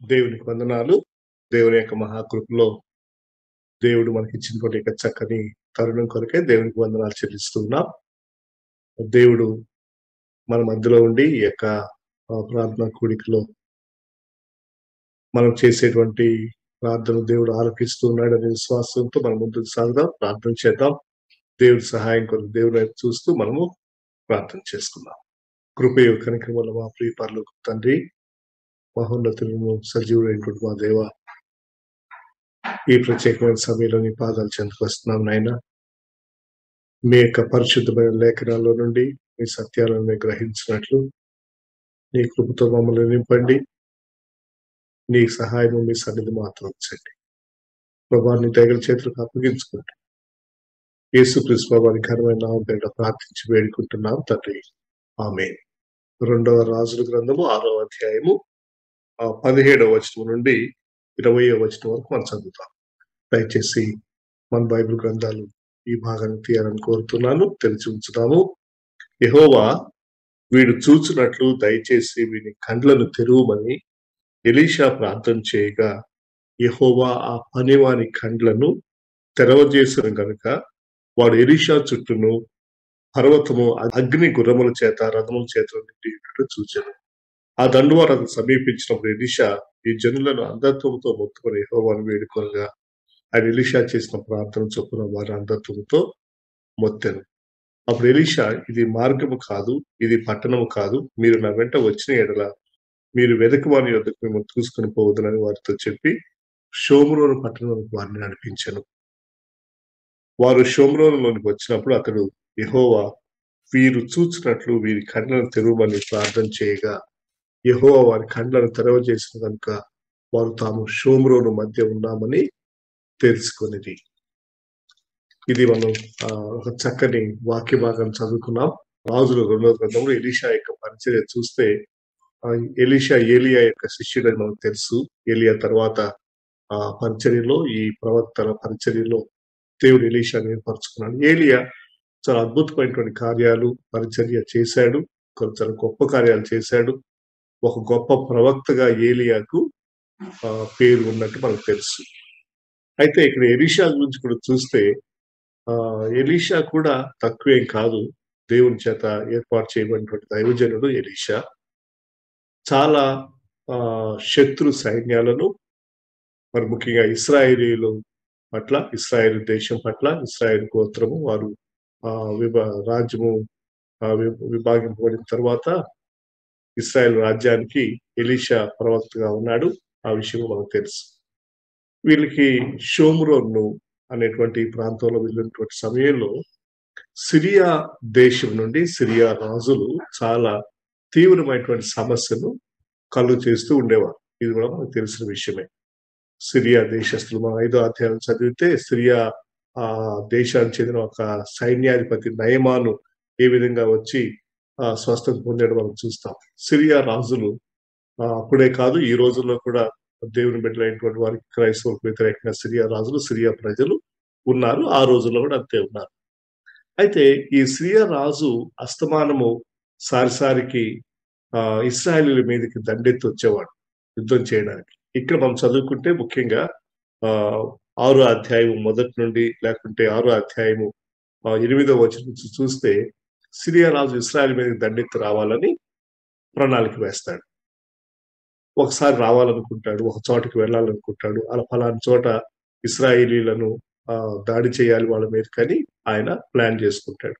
దేవునికి వందనాలు. దేవుని యొక్క మహాకృపలో దేవుడు మనకిచ్చినటువంటి యొక్క చక్కని తరుణం కొరకే దేవునికి వందనాలు చెల్లిస్తూ ఉన్నాం. దేవుడు మన మధ్యలో ఉండి ఈ యొక్క ప్రార్థనా కూడికలో మనం చేసేటువంటి ప్రార్థన దేవుడు ఆలకిస్తూ ఉన్నాడనే విశ్వాసంతో మనం ముందుకు సాగుదాం, ప్రార్థన చేద్దాం. దేవుడి సహాయం కొరకు దేవుని వైపు చూస్తూ మనము ప్రార్థన చేసుకుందాం. కృపయు కనికరముల మా ప్రియ పరలోకపు తండ్రి, మహోన్నతులను సజీవుడైనటువంటి మా దేవ, ఈ ప్రత్యేకమైన సమయంలో నీ పాదాలు చెంతకు వస్తున్నాం నాయన. మీ యొక్క పరిశుద్ధమైన లేఖనాల్లో నుండి మీ సత్యాలను మేము గ్రహించినట్లు నీ కృపతో మమ్మల్ని నింపండి. నీ సహాయము మీ సన్నిధి మాత్రం ఉంచండి. ప్రభాని దైవ చేతులకు అప్పగించుకుంటూ యేసుక్రీస్తు ప్రభాని ఘనమైన నామం పేరిట ప్రార్థించి వేడుకుంటున్నాం తండ్రి, ఆమేన్. 2వ రాజుల గ్రంథము 6వ అధ్యాయము 17వ వచనం నుండి 20వ వచనం వరకు మనం చదువుతాం. దయచేసి మన బైబిల్ గ్రంథాలు ఈ భాగాన్ని తీయాలని కోరుతున్నాను. తెలిసి ఉంచుదాము. యెహోవా వీడు చూచున్నట్లు దయచేసి వీని కండ్లను తెరువమని ఎలీషా ప్రార్థన చేయగా, యెహోవా ఆ పనివాని కండ్లను తెరవజేసిన గనుక వాడు ఎలీషా చుట్టూను పర్వతము అగ్ని గుర్రముల చేత రథముల చేత నిండి చూచెను. ఆ దండువారు అతను సమీపించినప్పుడు ఎలీషా ఈ జనులను అంధత్వంతో మొత్తుకొని యెహోవాను వేడుకొనగా, ఆయన ఎలీషా చేసిన ప్రార్థన చొప్పున వారి అంధత్వంతో మొత్తెను. అప్పుడు ఎలీషా, ఇది మార్గము కాదు, ఇది పట్టణము కాదు, మీరు నా వెంట వచ్చిన ఎడల మీరు వెదకి వారి యొద్దకు మిమ్మల్ని తీసుకుని పోవద్దని వారితో చెప్పి షోమ్రోను పట్టణంలోకి వారిని నడిపించెను. వారు షోమ్రోనులోనికి వచ్చినప్పుడు అతడు, యెహోవా వీరు చూచినట్లు వీరి కండ్లను తెరవమని ప్రార్థన చేయగా, యెహోవా వారి కండ్లను తెరవజేసిన కనుక వారు తాము షోమ్రోను మధ్య ఉన్నామని తెలుసుకొనిది. ఇది మనం ఒక చక్కని వాక్య భాగం చదువుకున్నాం. రాజుల 2వ గ్రంథంలో ఎలీషా యొక్క పరిచర్య చూస్తే, ఎలీషా ఏలియా యొక్క శిష్యుడని మనకు తెలుసు. ఏలియా తర్వాత పరిచర్యలో, ఈ ప్రవక్తల పరిచర్యలో దేవుడు ఎలీషాని ఏర్పరచుకున్నాడు. ఏలియా చాలా అద్భుతమైనటువంటి కార్యాలు పరిచర్య చేశాడు, చాలా గొప్ప కార్యాలు చేశాడు. ఒక గొప్ప ప్రవక్తగా ఏలియాకు పేరు ఉన్నట్టు మనకు తెలుసు. అయితే ఇక్కడ ఎలీషా గురించి కూడా చూస్తే, ఎలీషా కూడా తక్కువేం కాదు. దేవుని చేత ఏర్పాటు చేయబడినటువంటి దైవజనుడు ఎలీషా. చాలా శత్రు సైన్యాలను, మరి ముఖ్యంగా ఇశ్రాయేలీయుల పట్ల, ఇశ్రాయేల్ దేశం పట్ల, ఇశ్రాయేల్ గోత్రము వారు రాజ్యము విభాగింపబడిన తర్వాత ఇశ్రాయేల్ రాజ్యానికి ఎలీషా ప్రవక్తగా ఉన్నాడు. ఆ విషయం మనకు తెలుసు. వీళ్ళకి షోమ్రోను అనేటువంటి ప్రాంతంలో వెళ్ళినటువంటి సమయంలో సిరియా దేశం నుండి సిరియా రాజులు చాలా తీవ్రమైనటువంటి సమస్యను కలుగు చేస్తూ ఉండేవారు. ఇది కూడా మనకు తెలిసిన విషయమే. సిరియా దేశస్తులు, మనం 5వ అధ్యాయం చదివితే సిరియా దేశానికి చెందిన ఒక సైన్యాధిపతి నయమాను ఏ విధంగా వచ్చి స్వస్థత పొందడం మనం చూస్తాం. సిరియా రాజులు అప్పుడే కాదు, ఈ రోజుల్లో కూడా దేవుని బిడ్డలైనటువంటి వారికి, క్రైస్తవులకు వ్యతిరేకంగా సిరియా రాజులు, సిరియా ప్రజలు ఉన్నారు. ఆ రోజుల్లో కూడా అంతే ఉన్నారు. అయితే ఈ సిరియా రాజు అస్తమానము సారిసారికి ఇశ్రాయేలీయుల మీదకి దండెత్తి వచ్చేవాడు యుద్ధం చేయడానికి. ఇక్కడ మనం చదువుకుంటే ముఖ్యంగా 6వ అధ్యాయం మొదటి నుండి, లేకుంటే 6వ అధ్యాయము 8వ వచనం నుంచి చూస్తే, సిరియా రాజు ఇశ్రాయేల్ మీదకి దండెత్తి రావాలని ప్రణాళిక వేస్తాడు. ఒకసారి రావాలనుకుంటాడు, ఒక చోటకి వెళ్ళాలనుకుంటాడు. అలా ఫలాని చోట ఇశ్రాయేలీలను దాడి చేయాలి వాళ్ళ మీద కానీ ఆయన ప్లాన్ చేసుకుంటాడు.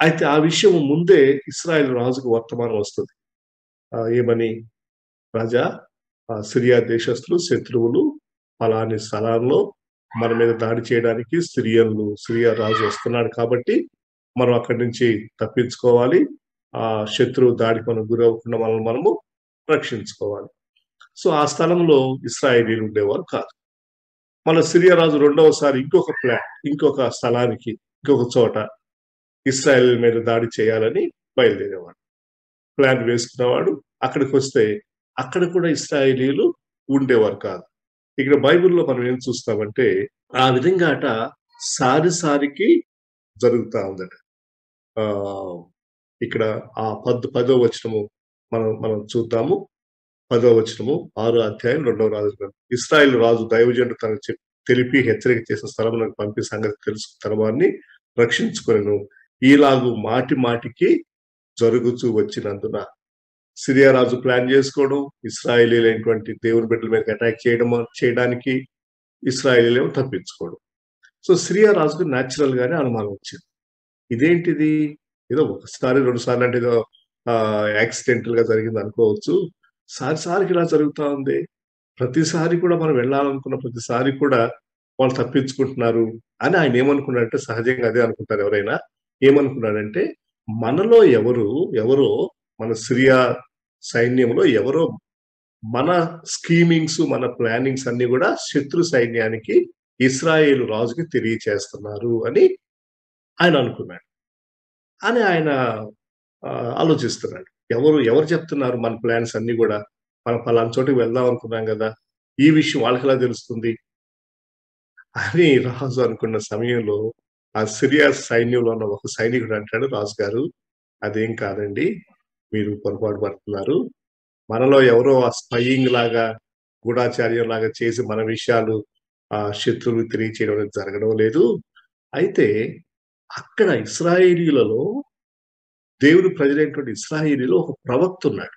అయితే ఆ విషయం ముందే ఇశ్రాయేల్ రాజుకు వర్తమానం వస్తుంది. ఏమని? రాజా, సిరియా దేశస్తులు, శత్రువులు ఫలాని స్థలాల్లో మన మీద దాడి చేయడానికి సిరియా రాజు వస్తున్నాడు కాబట్టి మనం అక్కడి నుంచి తప్పించుకోవాలి. ఆ శత్రువు దాడికి మనం గురవకుండా మనము రక్షించుకోవాలి. సో ఆ స్థలంలో ఇశ్రాయేలీలు ఉండేవారు కాదు. మన సిరియా రాజు రెండవసారి ఇంకొక స్థలానికి, ఇంకొక చోట ఇశ్రాయేల్ మీద దాడి చేయాలని బయలుదేరేవాడు, ప్లాన్ వేసుకున్నవాడు. అక్కడికి వస్తే అక్కడ కూడా ఇశ్రాయేలీలు ఉండేవారు కాదు. ఇక్కడ బైబిల్లో మనం ఏం చూస్తామంటే, ఆ విధంగా సారికి జరుగుతా ఉందట. ఇక్కడ ఆ 10వ వచనము మనం చూద్దాము. 10వ వచనము, 6వ అధ్యాయం 2వ రాజు గ్రంథం. ఇశ్రాయేలు రాజు దైవజనుడు తనకు తెలిపి హెచ్చరిక చేసిన స్థలమునకు పంపి సంగతి తెలుసు తన వారిని రక్షించుకొనెను. ఈలాగు మాటి మాటికి జరుగుచూ వచ్చినందున సిరియా రాజు ప్లాన్ చేసుకోవడం, ఇశ్రాయేలీలైనటువంటి దేవుని బిడ్డల మీద అటాక్ చేయడానికి ఇశ్రాయేలీలేమో తప్పించుకోవడం. సో సిరియా రాజుకు న్యాచురల్ గానే అనుమానం వచ్చింది. ఇదేంటిది? ఏదో ఒకసారి 2 సార్లు అంటే ఏదో యాక్సిడెంటల్ గా జరిగింది అనుకోవచ్చు. సారికి ఇలా జరుగుతా ఉంది. ప్రతిసారి కూడా మనం వెళ్ళాలనుకున్న ప్రతిసారి కూడా వాళ్ళు తప్పించుకుంటున్నారు అని ఆయన ఏమనుకున్నాడంటే, సహజంగా అదే అనుకుంటారు ఎవరైనా. ఏమనుకున్నాడంటే, మనలో ఎవరో మన సిరియా సైన్యంలో ఎవరో మన స్కీమింగ్స్, మన ప్లానింగ్స్ అన్ని కూడా శత్రు సైన్యానికి, ఇశ్రాయేలు రాజుకి తెలియచేస్తున్నారు అని ఆయన అనుకున్నాడు. అని ఆయన ఆలోచిస్తున్నాడు. ఎవరు చెప్తున్నారు మన ప్లాన్స్ అన్ని కూడా? మనం పలానా చోటుకి వెళ్దాం అనుకున్నాం కదా! ఈ విషయం వాళ్ళకెలా తెలుస్తుంది? అని రాజు అనుకున్న సమయంలో, ఆ సిరియా సైన్యంలో ఉన్న ఒక సైనికుడు అంటాడు, రాజుగారు అదేం కాదండి. మీరు పొరపాటు పడుతున్నారు. మనలో ఎవరో ఆ స్పయింగ్ లాగా, గూఢాచార్యం లాగా చేసి మన విషయాలు శత్రువులకు తెలియచేయడం అనేది జరగడం లేదు. అయితే అక్కడ ఇశ్రాయేలీయులలో, దేవుని ప్రజలైనటువంటి ఇశ్రాయేలీయులో ఒక ప్రవక్త ఉన్నాడు.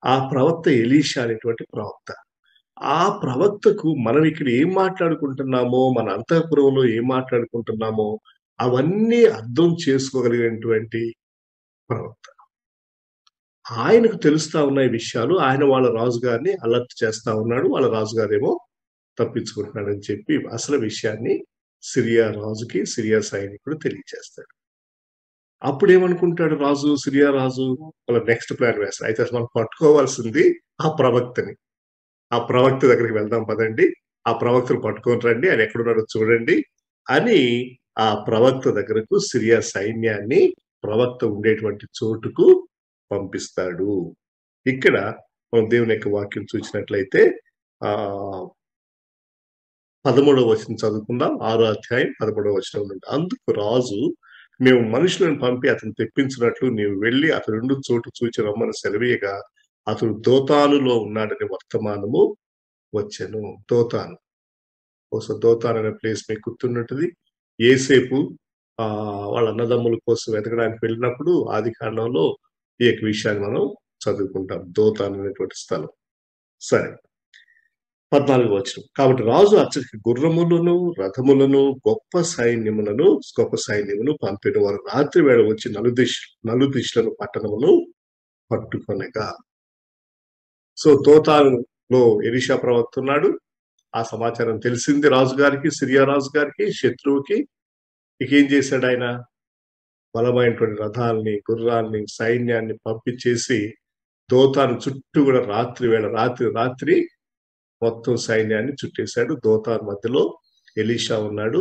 ఆ ప్రవక్త ఎలీషా అనేటువంటి ప్రవక్త. ఆ ప్రవక్తకు మనం ఇక్కడ ఏం మాట్లాడుకుంటున్నామో, మన అంతఃపురంలో ఏం మాట్లాడుకుంటున్నామో అవన్నీ అర్థం చేసుకోగలిగినటువంటి ప్రవక్త. ఆయనకు తెలుస్తా ఉన్నాయి విషయాలు. ఆయన వాళ్ళ రాజుగారిని అలర్ట్ చేస్తా ఉన్నాడు. వాళ్ళ రాజుగారేమో తప్పించుకుంటున్నాడని చెప్పి అసలు విషయాన్ని సిరియా రాజుకి, సిరియా సైనికుడు తెలియజేస్తాడు. అప్పుడేమనుకుంటాడు రాజు, సిరియా రాజు, వాళ్ళ నెక్స్ట్ ప్లాన్ వేస్తారు. అయితే అసలు మనం పట్టుకోవాల్సింది ఆ ప్రవక్తని. ఆ ప్రవక్త దగ్గరికి వెళ్దాం పదండి. ఆ ప్రవక్తను పట్టుకొని రండి. ఆయన ఎక్కడున్నాడో చూడండి అని ఆ ప్రవక్త దగ్గరకు సిరియా సైన్యాన్ని ప్రవక్త ఉండేటువంటి చోటుకు పంపిస్తాడు. ఇక్కడ మనం దేవుని యొక్క వాక్యం చూసినట్లయితే 13వ వచనం చదువుకుందాం. 6వ అధ్యాయం 13వ వచనం నుండి. అందుకు రాజు, మేము మనుషులను పంపి అతను తెప్పించినట్లు నీవు వెళ్లి అతడుండు చోటు చూచి రమ్మని సెలవీయగా అతడు దోతానులో ఉన్నాడని వర్తమానము వచ్చెను. దోతాను. ఒకసారి దోతాన్ అనే ప్లేస్ మీకు గుర్తున్నట్టుది. యేసేపు వాళ్ళ అన్నదమ్ముల కోసం వెతకడానికి వెళ్ళినప్పుడు ఆదికాండంలో ఈ యొక్క విషయాన్ని మనం చదువుకుంటాం. దోతాన్ అనేటువంటి స్థలం. సరే, 14వ వచనం. కాబట్టి రాజు అచ్చటికి గుర్రములను, రథములను, గొప్ప సైన్యమును పంపెను. వారు రాత్రి వేళ వచ్చి నలుదిశలను పట్టణమును పట్టుకొనగా. సో దోతానులో ఎలీషా ప్రవక్త ఉన్నాడు. ఆ సమాచారం తెలిసింది రాజుగారికి, సిరియా రాజుగారికి, శత్రువుకి. ఇక ఏం చేశాడు ఆయన? బలమైనటువంటి రథాలని, గుర్రాల్ని, సైన్యాన్ని పంపించేసి దోతాను చుట్టూ కూడా రాత్రి మొత్తం సైన్యాన్ని చుట్టేశాడు. దోతాను మధ్యలో ఎలీషా ఉన్నాడు.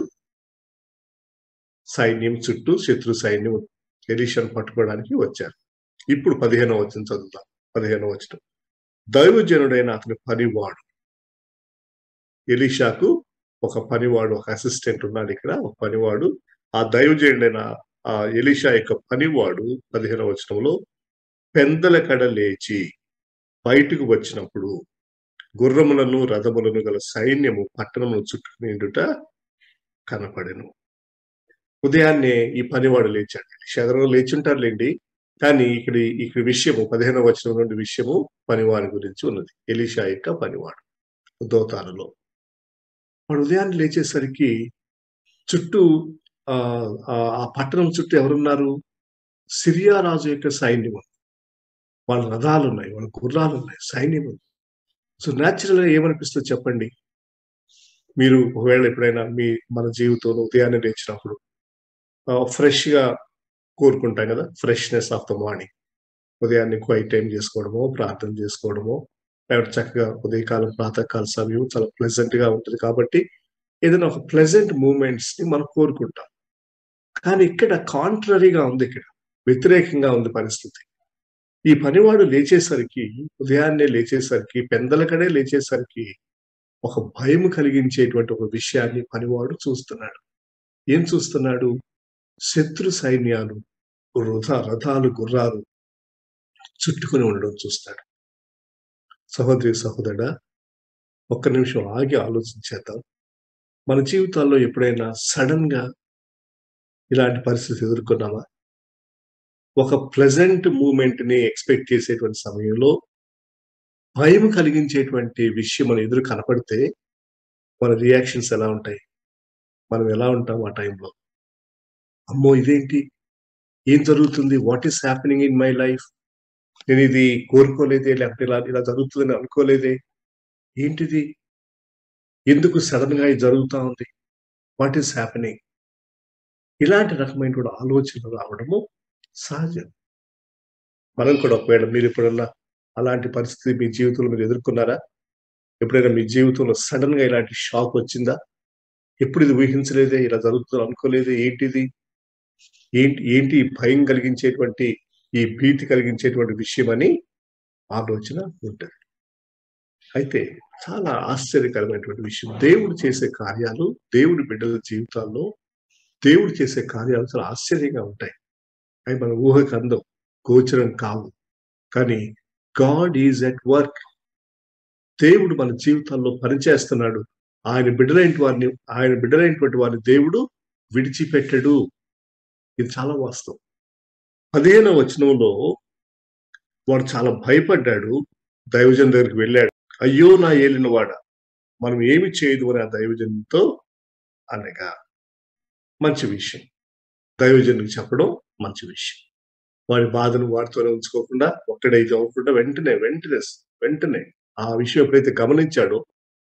సైన్యం చుట్టూ శత్రు సైన్యం ఎలీషాను పట్టుకోవడానికి వచ్చారు. ఇప్పుడు 15వ వచనం చదువుతాం. 15వ వచనం. దైవజనుడైన అతని పనివాడు, ఎలీషాకు ఒక పనివాడు, ఒక అసిస్టెంట్ ఉన్నాడు ఇక్కడ, ఒక పనివాడు. ఆ దైవజనుడైన ఆ ఎలీషా యొక్క పనివాడు 15వ వచనంలో పెందల కడ లేచి బయటకు వచ్చినప్పుడు గుర్రములను, రథములను గల సైన్యము పట్టణమును చుట్టుకునేందుట కనపడెను. ఉదయాన్నే ఈ పనివాడు లేచాడు. ఎదురుగా లేచుంటారులేండి, కానీ ఇక్కడ విషయము 15వ వచనం నుండి విషయము పనివాడి గురించి ఉన్నది. ఎలీషా యొక్క పనివాడు దోతానులో. వాడు ఉదయాన్నే లేచేసరికి చుట్టూ ఆ పట్టణం చుట్టూ ఎవరున్నారు? సిరియా రాజు యొక్క సైన్యం. వాళ్ళ రథాలు ఉన్నాయి, వాళ్ళ గుర్రాలు ఉన్నాయి, సైన్యం ఉంది. సో న్యాచురల్ గా ఏమనిపిస్తుంది చెప్పండి? మీరు ఒకవేళ ఎప్పుడైనా మన జీవితంలో ఉదయాన్నే లేచినప్పుడు ఫ్రెష్ గా కోరుకుంటాం కదా, ఫ్రెష్నెస్ ఆఫ్ ద మార్నింగ్. ఉదయాన్నే క్వైట్ టైం చేసుకోవడమో, ప్రార్థన చేసుకోవడమో, లేకపోతే చక్కగా ఉదయకాలం, ప్రాతకాల సమయం చాలా ప్లెజెంట్ గా ఉంటుంది కాబట్టి ఏదైనా ఒక ప్లెజెంట్ మూమెంట్స్ ని మనం కోరుకుంటాం. కానీ ఇక్కడ కాంట్రరీగా ఉంది, ఇక్కడ వ్యతిరేకంగా ఉంది పరిస్థితి. ఈ పనివాడు లేచేసరికి, ఉదయాన్నే లేచేసరికి, పెందలకడే లేచేసరికి ఒక భయం కలిగించేటువంటి ఒక విషయాన్ని పనివాడు చూస్తున్నాడు. ఏం చూస్తున్నాడు? శత్రు సైన్యాలు, రథాలు, గుర్రాలు చుట్టుకుని ఉండడం చూస్తాడు. సహోదరి, సహోదరుడా, ఒక్క నిమిషం ఆగి ఆలోచించేద్దాం. మన జీవితాల్లో ఎప్పుడైనా సడెన్‌గా ఇలాంటి పరిస్థితి ఎదుర్కొన్నామా? ఒక ప్లెజెంట్ మూవ్‌మెంట్‌ని ఎక్స్‌పెక్ట్ చేసేటువంటి సమయంలో భయం కలిగించేటువంటి విషయం మన ఎదురు కనపడితే మన రియాక్షన్స్ ఎలా ఉంటాయి? మనం ఎలా ఉంటాం ఆ టైంలో? అమ్మో! ఇదేంటి? ఏం జరుగుతుంది? What is happening in my life? నేనిది కోరుకోలేదే, లేకపోతే ఇలా ఇలా జరుగుతుందని అనుకోలేదే. ఏంటిది? ఎందుకు సడెన్‌గా ఇది జరుగుతా ఉంది? What is happening? ఇలాంటి రకమైనటువంటి ఆలోచనలు రావడము సహజం. మనం కూడా ఒకవేళ మీరెప్పుడన్నా అలాంటి పరిస్థితి మీ జీవితంలో మీరు ఎదుర్కొన్నారా? ఎప్పుడైనా మీ జీవితంలో సడెన్‌గా ఇలాంటి షాక్ వచ్చిందా? ఎప్పుడు ఇది ఊహించలేదే, ఇలా జరుగుతుందని అనుకోలేదే, ఏంటిది? ఏంటి ఏంటి ఈ భయం కలిగించేటువంటి, ఈ భీతి కలిగించేటువంటి విషయమని ఆలోచన ఉంటది. అయితే చాలా ఆశ్చర్యకరమైనటువంటి విషయం. దేవుడు చేసే కార్యాలు, దేవుడి బిడ్డల జీవితాల్లో దేవుడు చేసే కార్యాలు చాలా ఆశ్చర్యంగా ఉంటాయి. అవి మన ఊహకు అందవు, గోచరం కావు. కానీ గాడ్ ఈజ్ ఎట్ వర్క్. దేవుడు మన జీవితాల్లో పనిచేస్తున్నాడు. ఆయన బిడ్డలైనటువంటి వారిని దేవుడు విడిచిపెట్టడు. ఇది చాలా వాస్తవం. 15వ వచనంలో వాడు చాలా భయపడ్డాడు. దైవజనుని దగ్గరికి వెళ్ళాడు. అయ్యో! నా ఏలినవాడా! మనం ఏమి చేయదుము అని ఆ దైవజనునితో అనగా మంచి విషయం. దైవజనునికి చెప్పడం మంచి విషయం. వాడి బాధను వాడితోనే ఉంచుకోకుండా, ఒక్కడైతే అవ్వకుండా వెంటనే ఆ విషయం ఎప్పుడైతే గమనించాడో,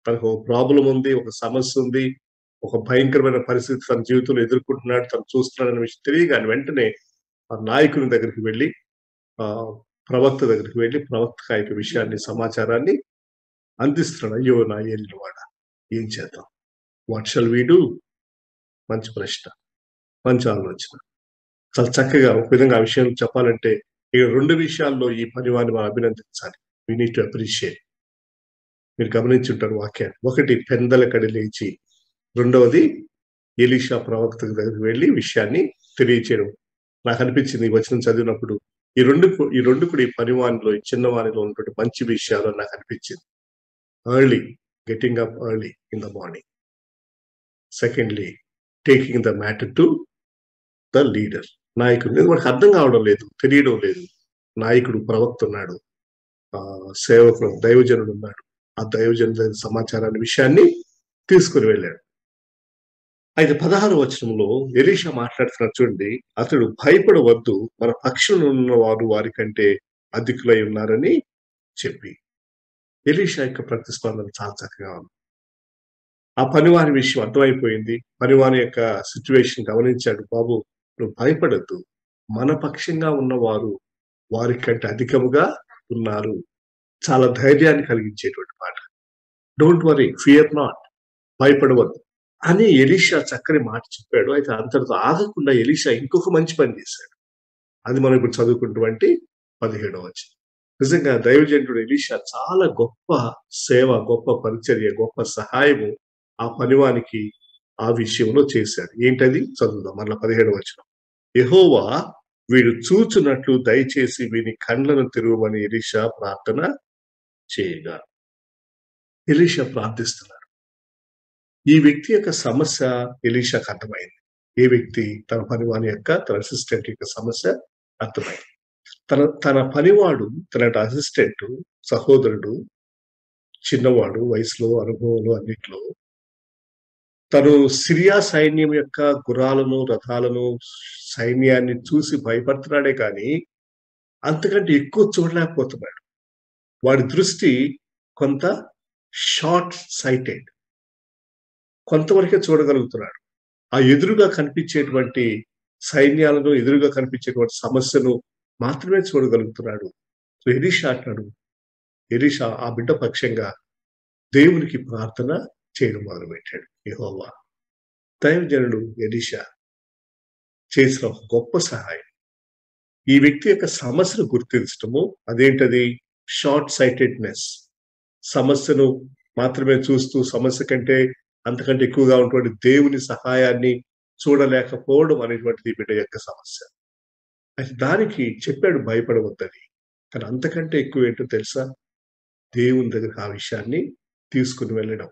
తనకు ఒక ప్రాబ్లమ్ ఉంది, ఒక సమస్య ఉంది, ఒక భయంకరమైన పరిస్థితి తన జీవితంలో ఎదుర్కొంటున్నాడు, తను చూస్తున్నాడన్న విషయం తెలియగానే వెంటనే ఆ నాయకుని దగ్గరికి వెళ్లి, ప్రవక్త దగ్గరికి వెళ్లి, ప్రవక్తకు ఆ యొక్క విషయాన్ని, సమాచారాన్ని అందిస్తున్నాడు. అయ్యో! నా ఏలినవాడా! ఏం చేద్దాం? What shall we do? మంచి ప్రశ్న. మంచి ఆలోచన. చాలా చక్కగా ఒక విధంగా ఆ విషయం చెప్పాలంటే, ఈ 2 విషయాల్లో ఈ పనివాడిని మనం అభినందించాలి. We need to appreciate. మీరు గమనించుంటారు వాక్యాన్ని. ఒకటి పెందలకడ లేచి, రెండవది ఎలీషా ప్రవక్త దగ్గరికి వెళ్లి విషయాన్ని తెలియచేయడం. నాకనిపించింది ఈ వచనం చదివినప్పుడు, ఈ రెండు కూడా ఈ పనివానిలో, ఈ చిన్నవానిలో ఉన్నటువంటి మంచి విషయాలు అని నాకనిపించింది. Early, getting up early in the morning. Secondly, taking the matter to the leader. నాయకుడు. వాడికి అర్థం కావడం లేదు, తెలియడం లేదు. నాయకుడు, ప్రవక్త ఉన్నాడు. సేవకుడు, దైవజనుడు ఉన్నాడు. ఆ దైవజనుల సమాచారాన్ని, విషయాన్ని తీసుకుని వెళ్ళాడు. అయితే 16వ వచనంలో ఎలీషా మాట్లాడుతున్నాడు చూడండి. అతడు భయపడవద్దు, మన పక్షంలో ఉన్న వారు వారి కంటే అధికులై ఉన్నారని చెప్పి. ఎలీషా యొక్క ప్రతిస్పందన చాలా చక్కగా ఉంది. ఆ పనివాని విషయం అర్థమైపోయింది. పనివాని యొక్క సిట్యుయేషన్ గమనించాడు. బాబు, నువ్వు భయపడొద్దు. మన పక్షంగా ఉన్నవారు వారి కంటే అధికముగా ఉన్నారు. చాలా ధైర్యాన్ని కలిగించేటువంటి మాట. డోంట్ వరీ, ఫియర్ నాట్, భయపడవద్దు అని ఎలీషా చక్కని మాట చెప్పాడు. అయితే అంతటితో ఆగకుండా ఎలీషా ఇంకొక మంచి పని చేశాడు. అది మనం ఇప్పుడు చదువుకున్నటువంటి 17వ వచనం. నిజంగా దైవజనుడు ఎలీషా చాలా గొప్ప సేవ, గొప్ప పరిచర్య, గొప్ప సహాయము ఆ పనివానికి ఆ విషయంలో చేశాడు. ఏంటది? చదువుదాం మరలా 17వ వచనం. యెహోవా వీడు చూచున్నట్లు దయచేసి వీని కండ్లను తెరవమని ఎలీషా ప్రార్థన చేయగా. ఎలీషా ప్రార్థిస్తున్నాడు. ఈ వ్యక్తి యొక్క సమస్య ఎలీషాకు అర్థమైంది. ఏ వ్యక్తి? తన పనివాని యొక్క, తన అసిస్టెంట్ యొక్క సమస్య అర్థమైంది. తన పనివాడు, తన అసిస్టెంట్, సహోదరుడు, చిన్నవాడు వయసులో, అనుభవంలో, అన్నిట్లో తను సిరియా సైన్యం యొక్క గుర్రాలను, రథాలను, సైన్యాన్ని చూసి భయపడుతున్నాడే కానీ అంతకంటే ఎక్కువ చూడలేకపోతున్నాడు. వాడి దృష్టి కొంత షార్ట్ సైటెడ్. కొంతవరకే చూడగలుగుతున్నాడు. ఆ ఎదురుగా కనిపించేటువంటి సైన్యాలను, ఎదురుగా కనిపించేటువంటి సమస్యను మాత్రమే చూడగలుగుతున్నాడు. ఎలీషా అంటాడు, ఎలీషా ఆ బిడ్డ పక్షంగా దేవునికి ప్రార్థన చేయడం మొదలుపెట్టాడు. యెహోవా, దైవజనుడు ఎలీషా చేసిన ఒక గొప్ప సహాయం. ఈ వ్యక్తి యొక్క సమస్యను గుర్తించటము. అదేంటది? Short sightedness. సమస్యను మాత్రమే చూస్తూ, సమస్య కంటే అంతకంటే ఎక్కువగా ఉన్నటువంటి దేవుని సహాయాన్ని చూడలేకపోవడం అనేటువంటిది ఈ బిడ్డ యొక్క సమస్య. అయితే దానికి చెప్పాడు భయపడవద్దని. కానీ అంతకంటే ఎక్కువ ఏంటో తెలుసా? దేవుని దగ్గరికి ఆ విషయాన్ని తీసుకుని వెళ్ళడం.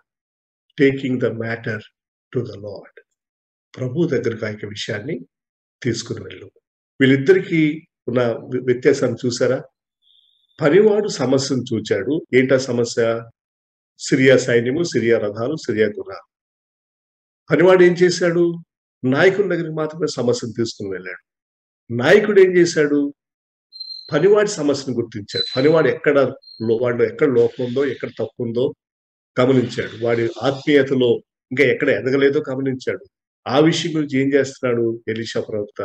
Taking the matter to the lord. ప్రభు దగ్గరికి ఆ యొక్క విషయాన్ని తీసుకుని వెళ్ళు. వీళ్ళిద్దరికీ ఉన్న వ్యత్యాసాన్ని చూసారా? పనివాడు సమస్యను చూచాడు. ఏంటా సమస్య? సిరియా సైన్యము, సిరియా రథాలు, సిరియా గుర్రాలు. పనివాడు ఏం చేశాడు? నాయకుని దగ్గరికి మాత్రమే సమస్యను తీసుకుని వెళ్ళాడు. నాయకుడు ఏం చేశాడు? పనివాడి సమస్యను గుర్తించాడు. పనివాడు వాడు ఎక్కడ లోపం ఉందో, ఎక్కడ తప్పు ఉందో గమనించాడు. వాడి ఆత్మీయతలో ఇంకా ఎక్కడ ఎదగలేదో గమనించాడు. ఆ విషయం గురించి ఏం చేస్తున్నాడు ఎలీషా ప్రవక్త?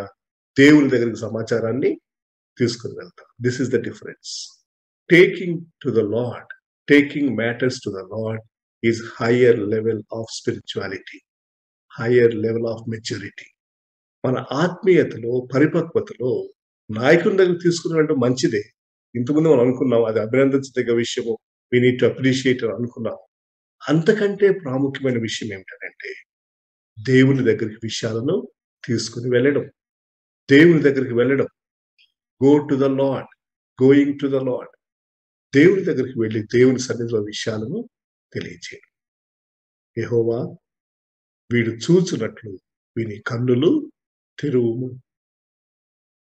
దేవుని దగ్గరికి సమాచారాన్ని తీసుకుని వెళ్తాడు. This is the difference. Taking to the lord, taking matters to the lord is higher level of spirituality, higher level of maturity. మన ఆత్మీయతలో, పరిపక్వతలో నాయకుని దగ్గర తీసుకుని వెళ్ళడం మంచిదే. ఇంతకుముందు మనం అనుకున్నాం, అది అభినందించదగ్గ విషయము, వీ నీడ్ టు అప్రిషియేట్ అనుకున్నాం. అంతకంటే ప్రాముఖ్యమైన విషయం ఏమిటంటే దేవుని దగ్గరికి విషయాలను తీసుకుని వెళ్ళడం. దేవుని దగ్గరికి వెళ్ళడం. Go to the lord, going to the lord. దేవుని దగ్గరికి వెళ్ళి దేవుని సన్నిధిలో విషయాలను తెలియచేయడం. యెహోవా, వీడు చూచున్నట్లు వీని కన్నులు తెరువుము.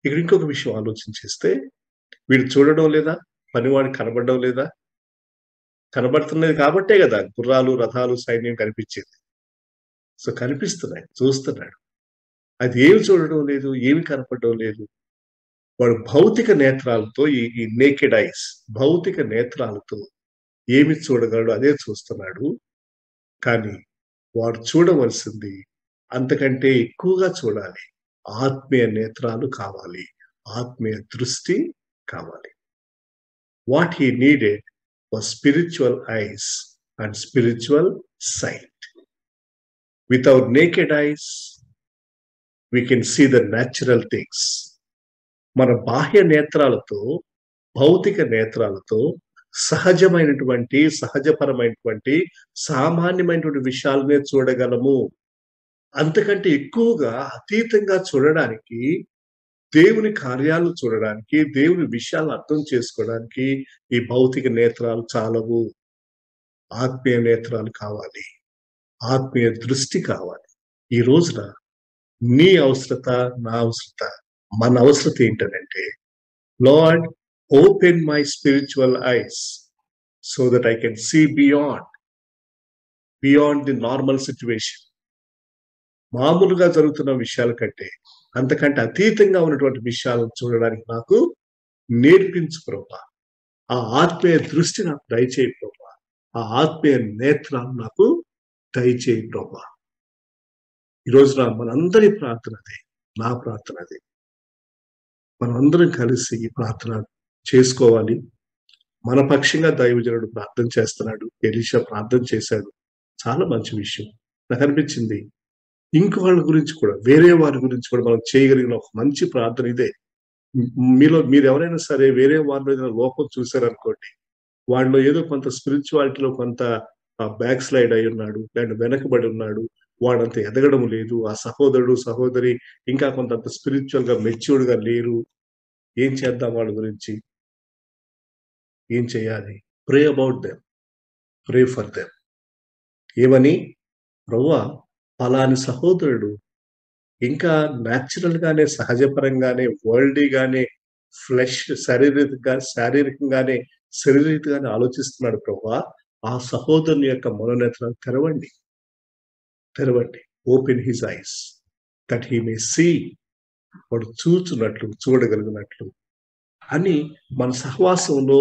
ఇక్కడ ఇంకొక విషయం ఆలోచన చేస్తే, వీడు చూడడం లేదా? పనివాడికి కనబడడం లేదా? కనబడుతున్నది కాబట్టే కదా గుర్రాలు, రథాలు, సైన్యం కనిపించేది. సో కనిపిస్తున్నాయి, చూస్తున్నాడు. అది ఏమి చూడడం లేదు, ఏమి కనపడడం లేదు. వాడు భౌతిక నేత్రాలతో, ఈ నేకెడ్ ఐస్, భౌతిక నేత్రాలతో ఏమి చూడగలడు అదే చూస్తున్నాడు. కానీ వాడు చూడవలసింది అంతకంటే ఎక్కువగా చూడాలి. ఆత్మీయ నేత్రాలు కావాలి, ఆత్మీయ దృష్టి కావాలి. What he needed was spiritual eyes and spiritual sight. With our naked eyes we can see the natural things. మన బాహ్య నేత్రాలతో, భౌతిక నేత్రాలతో సహజమైనటువంటి, సహజపరమైనటువంటి, సామాన్యమైనటువంటి విషయాలనే చూడగలము. అంతకంటే ఎక్కువగా అతీతంగా చూడడానికి, దేవుని కార్యాలను చూడడానికి, దేవుని విషయాలను అర్థం చేసుకోవడానికి ఈ భౌతిక నేత్రాలు చాలవు. ఆత్మీయ నేత్రాలు కావాలి, ఆత్మీయ దృష్టి కావాలి. ఈ రోజున నీ అవసరత, నా అవసరత, మన అవసరత ఏంటంటే, lord open my spiritual eyes so that I can see beyond the normal situation. మామూలుగా జరుగుతున్న విషయాల కంటే, అంతకంటే అతీతంగా ఉన్నటువంటి విషయాలను చూడడానికి నాకు నేర్పించు ప్రభా. ఆ ఆత్మీయ దృష్టి నాకు దయచేయి ప్రభా. ఆ ఆత్మీయ నేత్రాలు నాకు దయచేయి ప్రభా. ఈ రోజున మనందరి ప్రార్థన అదే, నా ప్రార్థన అదే. మనమందరం కలిసి ఈ ప్రార్థన చేసుకోవాలి. మన పక్షంగా దైవజనుడు ప్రార్థన చేస్తున్నాడు, ఎలీషా ప్రార్థన చేశాడు. చాలా మంచి విషయం. నాకు అనిపించింది ఇంకొకళ్ళ గురించి కూడా, వేరే వారి గురించి కూడా మనం చేయగలిగిన ఒక మంచి ప్రార్థన ఇదే. మీరు ఎవరైనా సరే వేరే వారిలో ఏదైనా లోపం చూశారనుకోండి, వాళ్ళలో ఏదో కొంత స్పిరిచువాలిటీలో కొంత బ్యాక్ స్లైడ్ అయి ఉన్నాడు, లేదంటే వెనకబడి ఉన్నాడు, వాడంత ఎదగడం లేదు, ఆ సహోదరుడు, సహోదరి ఇంకా కొంత స్పిరిచువల్ గా మెచ్యూర్డ్ గా లేరు. ఏం చేద్దాం వాళ్ళ గురించి? ఏం చేయాలి? ప్రే about them, pray for them. ఏమని? ప్రభువా, ఫలాని సహోదరుడు ఇంకా న్యాచురల్ గానే, సహజపరంగానే, వరల్డీగానే, ఫ్లెష్ శారీరకంగానే, శరీరకంగానే ఆలోచిస్తున్నాడు ప్రభువా. ఆ సహోదరుని యొక్క మనోనేత్రాలు తెరవండి. Open his eyes that he may see. వాడు చూచున్నట్లు, చూడగలిగినట్లు అని మన సహవాసంలో,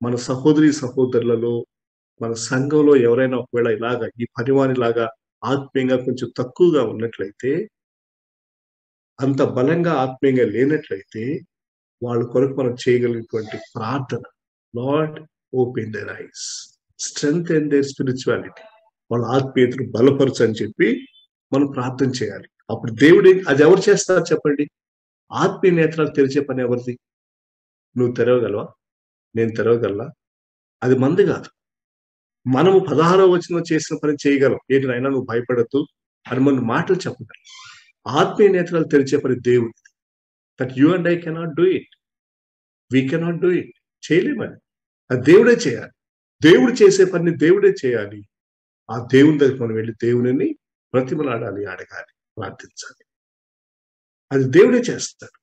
మన సహోదరి సహోదరులలో, మన సంఘంలో ఎవరైనా ఒకవేళ ఇలాగా ఈ పనివానిలాగా ఆత్మీయంగా కొంచెం తక్కువగా ఉన్నట్లయితే, అంత బలంగా ఆత్మీయంగా లేనట్లయితే, వాళ్ళ కొరకు మనం చేయగలిగినటువంటి ప్రార్థన, lord open their eyes, strengthen their spirituality, వాళ్ళ ఆత్మీయతను బలపరచు అని చెప్పి మనం ప్రార్థన చేయాలి. అప్పుడు దేవుడు అది ఎవరు చేస్తారు చెప్పండి? ఆత్మీయ నేత్రాలు తెరిచే పని ఎవరిది? నువ్వు తెరవగలవా? నేను తెరవగలనా? అది మంది కాదు. మనము 16వ వచనంలో చేసిన పని చేయగలం. ఏంటి నాయనా నువ్వు భయపడద్దు అని మన మాటలు చెప్పగలం. ఆత్మీయ నేత్రాలు తెరిచే పని దేవుడి. That you and I cannot do it. We cannot do it. చేయలేమని. అది దేవుడే చేయాలి. దేవుడు చేసే పనిని దేవుడే చేయాలి. ఆ దేవుని దగ్గరికి మనం వెళ్ళి దేవునిని బ్రతిమలాడాలి, అడగాలి, ప్రార్థించాలి. అది దేవుడే చేస్తాడు.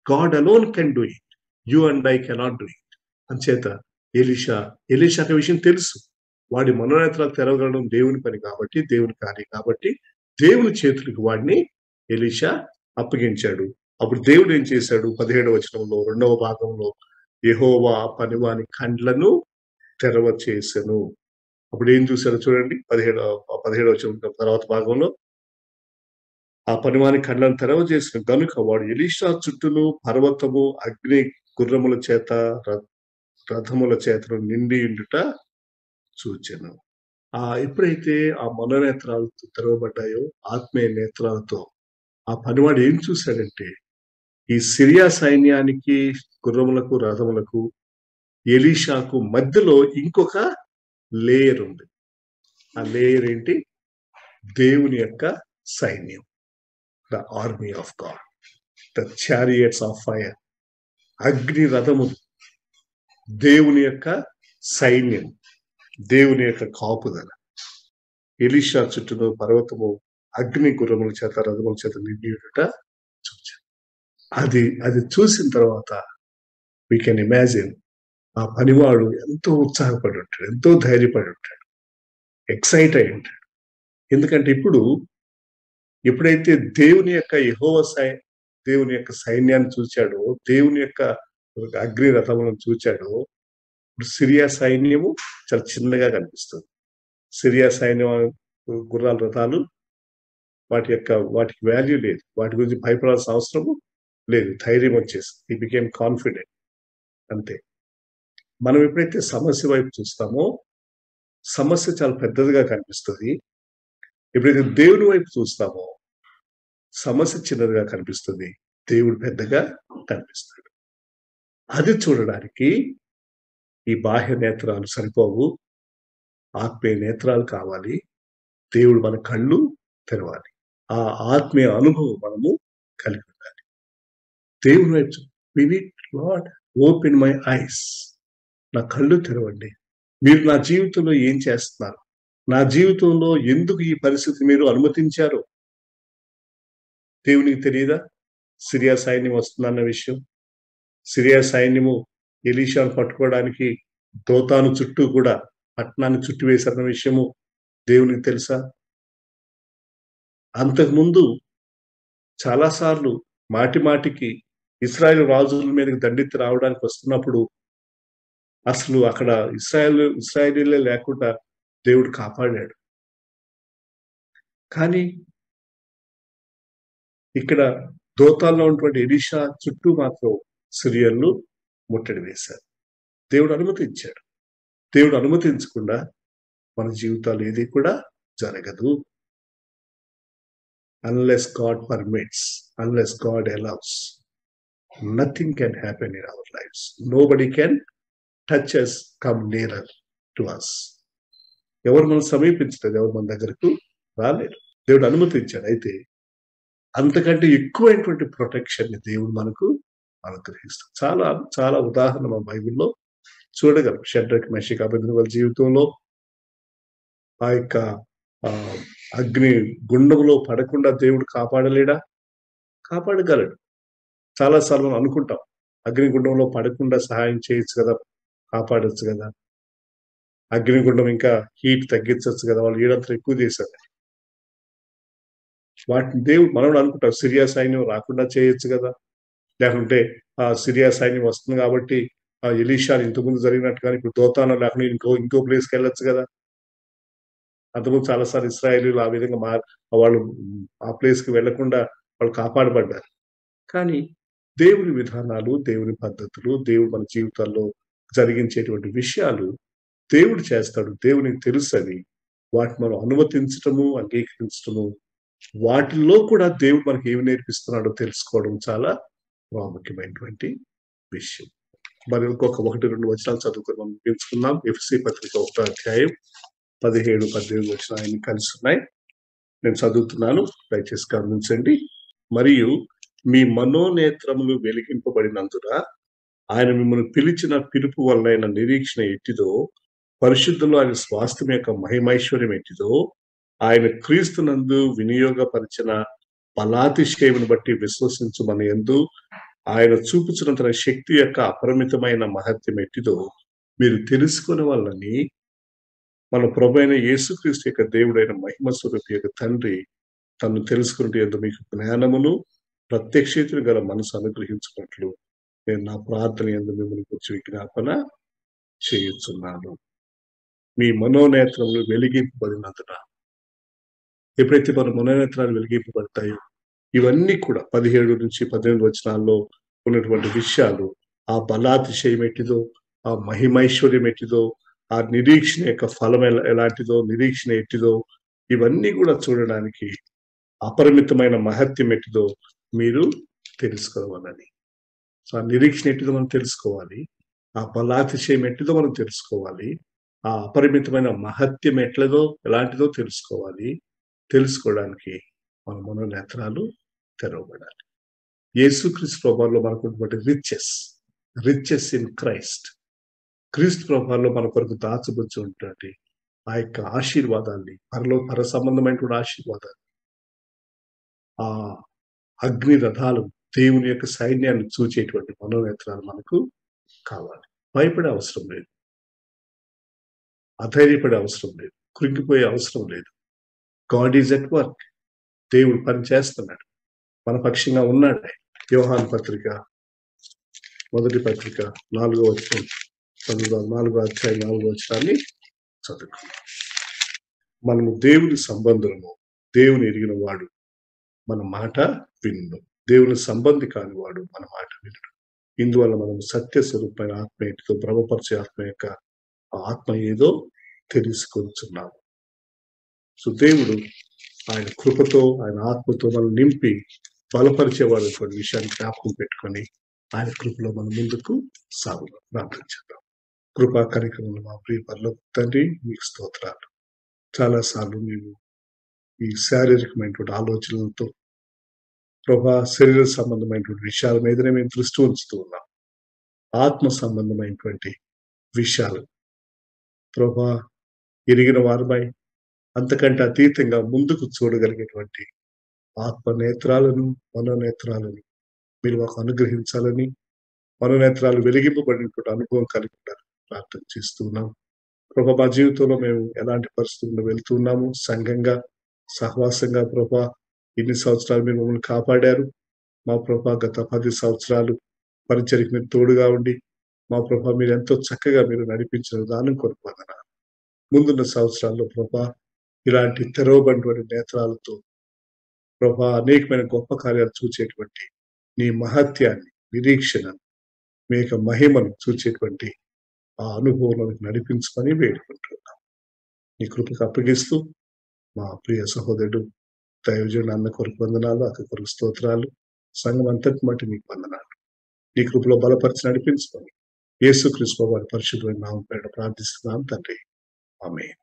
God alone can do it. You and I cannot do it. అంచేత ఎలీషాకి విషయం తెలుసు. వాడి మనోనేత్రాలు తెరవగలడం దేవుని పని కాబట్టి, దేవుని కార్యం కాబట్టి, దేవుని చేతులకు వాడిని ఎలీషా అప్పగించాడు. అప్పుడు దేవుడు ఏం చేశాడు? 17వ వచనంలో 2వ భాగంలో, యెహోవా పనివాని కండ్లను తెరవ చేసెను. అప్పుడు ఏం చూశాడో చూడండి. 17వ వచనం తర్వాత భాగంలో, ఆ పనివాని కండ్లను తెరవ చేసిన గనుక వాడు ఎలీషా చుట్టూను పర్వతము అగ్ని గుర్రముల చేత రథముల చేతను నిండి ఉండుట చూచెను. ఎప్పుడైతే ఆ మనోనేత్రాలు తెరవబడ్డాయో, ఆత్మీయ నేత్రాలతో ఆ పనివాడు ఏం చూశాడంటే, ఈ సిరియా సైన్యానికి, గుర్రములకు, రథములకు, ఎలీషాకు మధ్యలో ఇంకొక లేయర్ ఉంది. ఆ లేయర్ ఏంటి? దేవుని యొక్క సైన్యం, the army of God, the chariots of fire, అగ్ని రథములు, దేవుని యొక్క సైన్యం, దేవుని యొక్క కాపుదల. ఎలీషా చుట్టూ పర్వతము అగ్ని గుర్రముల చేత రథముల చేత నిండి ఉండుట చూచాను. అది చూసిన తర్వాత వీ కెన్ ఇమాజిన్ ఆ పనివాడు ఎంతో ఉత్సాహపడి ఉంటాడు, ఎంతో ధైర్యపడి ఉంటాడు, ఎక్సైట్ అయి ఉంటాడు. ఎందుకంటే ఎప్పుడైతే దేవుని యొక్క దేవుని యొక్క సైన్యాన్ని చూచాడో, దేవుని యొక్క అగ్ని రథములను చూచాడో, ఇప్పుడు సిరియా సైన్యము చాలా చిన్నగా కనిపిస్తుంది. సిరియా సైన్యం గుర్రాల రథాలు వాటికి వాల్యూ లేదు. వాటి గురించి భయపడాల్సిన అవసరము లేదు. ధైర్యం వచ్చేసి ఈ బికేమ్ కాన్ఫిడెంట్. అంతే. మనం ఎప్పుడైతే సమస్య వైపు చూస్తామో, సమస్య చాలా పెద్దదిగా కనిపిస్తుంది. ఎప్పుడైతే దేవుని వైపు చూస్తామో, సమస్య చిన్నదిగా కనిపిస్తుంది, దేవుడు పెద్దగా కనిపిస్తాడు. అది చూడడానికి ఈ బాహ్య నేత్రాలు సరిపోవు, ఆత్మీయ నేత్రాలు కావాలి. దేవుడు మన కళ్ళు తెరవాలి. ఆ ఆత్మీయ అనుభవం మనము కలిగి ఉండాలి. దేవుని వైపు లార్డ్ ఓపెన్ మై ఐస్, నా కళ్ళు తెరవండి. మీరు నా జీవితంలో ఏం చేస్తున్నారు? నా జీవితంలో ఎందుకు ఈ పరిస్థితి మీరు అనుమతించారు? దేవునికి తెలియదా సిరియా సైన్యం వస్తుందన్న విషయం? సిరియా సైన్యము ఎలీషాను పట్టుకోవడానికి దోతాను చుట్టూ కూడా పట్టణాన్ని చుట్టివేశారన్న విషయము దేవునికి తెలుసా? అంతకుముందు చాలాసార్లు మాటికి ఇశ్రాయేలు రాజుల మీదకి దండెత్తి రావడానికి వస్తున్నప్పుడు అసలు అక్కడ ఇశ్రాయేలీలే లేకుండా దేవుడు కాపాడాడు. కానీ ఇక్కడ దోతాల్లో ఉన్నటువంటి ఎలీషా చుట్టూ మాత్రం సిరియన్లు ముట్టడి వేశారు. దేవుడు అనుమతించాడు. దేవుడు అనుమతించకుండా మన జీవితాలు ఏది కూడా జరగదు. Unless God permits, unless God allows, nothing can happen in our lives. Nobody can touch us, come nearer to us. ఎవరు మనం సమీపించలేదు, ఎవరు మన దగ్గరకు రాలేరు. దేవుడు అనుమతించాడు. అయితే అంతకంటే ఎక్కువైనటువంటి ప్రొటెక్షన్ ని దేవుడు మనకు అనుగ్రహిస్తాడు. చాలా చాలా ఉదాహరణ మన బైబిల్లో చూడగలం. షడ్రక్, మెషక్, అబేద్నెగోల జీవితంలో ఆ యొక్క అగ్ని గుండంలో పడకుండా దేవుడు కాపాడలేడా? కాపాడగలడు. చాలాసార్లు మనం అనుకుంటాం, అగ్నిగుండంలో పడకుండా సహాయం చేయొచ్చు కదా, కాపాడొచ్చు కదా, అగ్నిగుండం ఇంకా హీట్ తగ్గించవచ్చు కదా, వాళ్ళు ఏడంతా ఎక్కువ చేశారు. వాటిని దేవుడు మనం అనుకుంటాం, సిరియా సైన్యం రాకుండా చేయొచ్చు కదా, లేకుంటే ఆ సిరియా సైన్యం వస్తుంది కాబట్టి ఆ ఎలీషాని ఇంతకుముందు జరిగినట్టుగా ఇప్పుడు దోతాను లేకుండా ఇంకో ప్లేస్కి వెళ్ళొచ్చు కదా. అంతకుముందు చాలాసార్లు ఇశ్రాయేలీయులు ఆ విధంగా వాళ్ళు ఆ ప్లేస్కి వెళ్లకుండా వాళ్ళు కాపాడబడ్డారు. కానీ దేవుని విధానాలు, దేవుని పద్ధతులు, దేవుడు మన జీవితాల్లో జరిగించేటువంటి విషయాలు దేవుడు చేస్తాడు. దేవునికి తెలుసు. అది వాటిని మనం అనుమతించటము, అంగీకరించటము, వాటిల్లో కూడా దేవుడు మనకి ఏమి నేర్పిస్తున్నాడో తెలుసుకోవడం చాలా ప్రాముఖ్యమైనటువంటి విషయం. మరి ఇంకొక 1-2 వచనాలు చదువుకొని మనం తెలుసుకుందాం. ఎఫెసీ పత్రిక 1వ అధ్యాయం 17-18 వచనాలు కలిసి ఉన్నాయి. నేను చదువుతున్నాను, దయచేసి గమనించండి. మరియు మీ మనోనేత్రములు వెలిగింపబడినందున ఆయన మిమ్మల్ని పిలిచిన పిలుపు వలన నిరీక్షణ ఎట్టిదో, పరిశుద్ధులు ఆయన స్వాస్థ్యం యొక్క మహిమైశ్వర్యం ఎట్టిదో, ఆయన క్రీస్తునందు వినియోగపరిచిన బలాతిశయమును బట్టి విశ్వసించు మన యందు ఆయన చూపుచున్న తన శక్తి యొక్క అపరిమితమైన మహత్యం ఎట్టిదో మీరు తెలుసుకునే వాళ్ళని మన ప్రభైన యేసుక్రీస్తు యొక్క దేవుడైన మహిమ స్వరూపి యొక్క తండ్రి తను తెలుసుకున్నట్టు ఎందు మీకు జ్ఞానమును ప్రత్యక్షతను గల మనసు అనుగ్రహించినట్లు నేను నా ప్రార్థన ఎందు మిమ్మల్ని గురించి విజ్ఞాపన చేయుచున్నాను. మీ మనోనేత్రములు వెలిగింపబడినందున, ఎప్పుడైతే మన మనోనేత్రాలు వెలిగింపబడతాయో ఇవన్నీ కూడా 17 నుంచి 18 వచనాల్లో ఉన్నటువంటి విషయాలు, ఆ బలాతిశయం ఎట్టిదో, ఆ మహిమైశ్వర్యం ఎట్టిదో, ఆ నిరీక్షణ యొక్క ఫలం ఎలాంటిదో, నిరీక్షణ ఎట్టిదో, ఇవన్నీ కూడా చూడడానికి అపరిమితమైన మహత్యం ఎట్టిదో మీరు తెలుసుకోవాలని. సో ఆ నిరీక్షణ ఎట్టిదో మనం తెలుసుకోవాలి, ఆ బలాతిశయం ఎట్టిదో మనం తెలుసుకోవాలి, ఆ అపరిమితమైన మహత్యం ఎలాంటిదో తెలుసుకోవాలి. తెలుసుకోవడానికి మన మనోనేత్రాలు తెరవబడాలి. యేసుక్రీస్తు ప్రభువులో మనకున్నటువంటి రిచెస్ ఇన్ క్రైస్ట్, క్రీస్తు ప్రభువులో మన కొరకు దాచబుచ్చి ఉన్నటువంటి ఆ యొక్క ఆశీర్వాదాన్ని, పర సంబంధమైనటువంటి ఆశీర్వాదాలు, ఆ అగ్ని రథాలు, దేవుని యొక్క సైన్యాన్ని చూచేటువంటి మనోనేత్రాలు మనకు కావాలి. భయపడే అవసరం లేదు, అధైర్యపడే అవసరం లేదు, కృంగిపోయే అవసరం లేదు. God is at work. దేవుడు పని చేస్తున్నాడు, మన పక్షంగా ఉన్నాడు. యోహాను పత్రిక మొదటి పత్రిక 4వ వచనం, 4వ అధ్యాయం 4వ వచనాన్ని చదువుకున్నాం. మనము దేవుని సంబంధులము, దేవుని ఎరిగిన వాడు మన మాట విను, దేవుని సంబంధి కాని వాడు మన మాట వినడు. ఇందువల్ల మనం సత్య స్వరూపమైన ఆత్మ ఏంటిదో, భ్రమపరిచే ఆత్మ యొక్క ఆత్మ ఏదో తెలుసుకొచ్చున్నాము. సో దేవుడు ఆయన కృపతో, ఆయన ఆత్మతో మనం నింపి బలపరిచేవాడు విషయాన్ని జ్ఞాపకం పెట్టుకొని ఆయన కృపలో మనం ముందుకు సాగుదాం. ప్రార్థన చేద్దాం. కృపా కార్యక్రమంలో మా ప్రియ పరలోక తండ్రి, మీకు స్తోత్రాలు. చాలాసార్లు మేము ఈ శారీరకమైనటువంటి ఆలోచనలతో ప్రభా, శరీర సంబంధమైనటువంటి విషయాల మీదనే మేము దృష్టి ఉంచుతూ ఉన్నాం. ఆత్మ సంబంధమైనటువంటి విషయాలు ప్రభా ఎరిగిన వారిపై అంతకంటే అతీతంగా ముందుకు చూడగలిగేటువంటి ఆత్మ నేత్రాలను, మనోనేత్రాలను మీరు మాకు అనుగ్రహించాలని, మనోనేత్రాలు వెలిగింపబడినటువంటి అనుభవం కలిగి ఉండాలని ప్రార్థన చేస్తున్నాం. ప్రభా, మా జీవితంలో మేము ఎలాంటి పరిస్థితుల్లో వెళ్తున్నాము, సంఘంగా, సహవాసంగా ప్రభా ఇన్ని సంవత్సరాలు మీరు మమ్మల్ని కాపాడారు. మా ప్రభా గత 10 సంవత్సరాలు పరిచర్యకు మీరు తోడుగా ఉండి మా ప్రభా మీరు ఎంతో చక్కగా మీరు నడిపించిన విధానం కొరకు వందనాలు. ముందున్న సంవత్సరాల్లో ప్రభా ఇలాంటి తెరవబడినటువంటి నేత్రాలతో ప్రభా అనేకమైన గొప్ప కార్యాలు చూచేటువంటి నీ మహత్యాన్ని, నిరీక్షణ, మీ యొక్క మహిమను చూచేటువంటి ఆ అనుభవంలోకి నడిపించమని వేడుకుంటున్నాం. నీ కృపకు అప్పగిస్తూ మా ప్రియ సహోదరుడు దైవజనుడు అన్న కొరకు వందనాలు, అక్క కొరకు స్తోత్రాలు, సంఘం అంతటి మట్టి మీకు వందనాలు. నీ కృపలో బలపరిచి నడిపించుకొని యేసుక్రీస్తు వారి పరిశుద్ధమైన నామమున ప్రార్థిస్తున్నాం తండ్రి. ఆమేన్.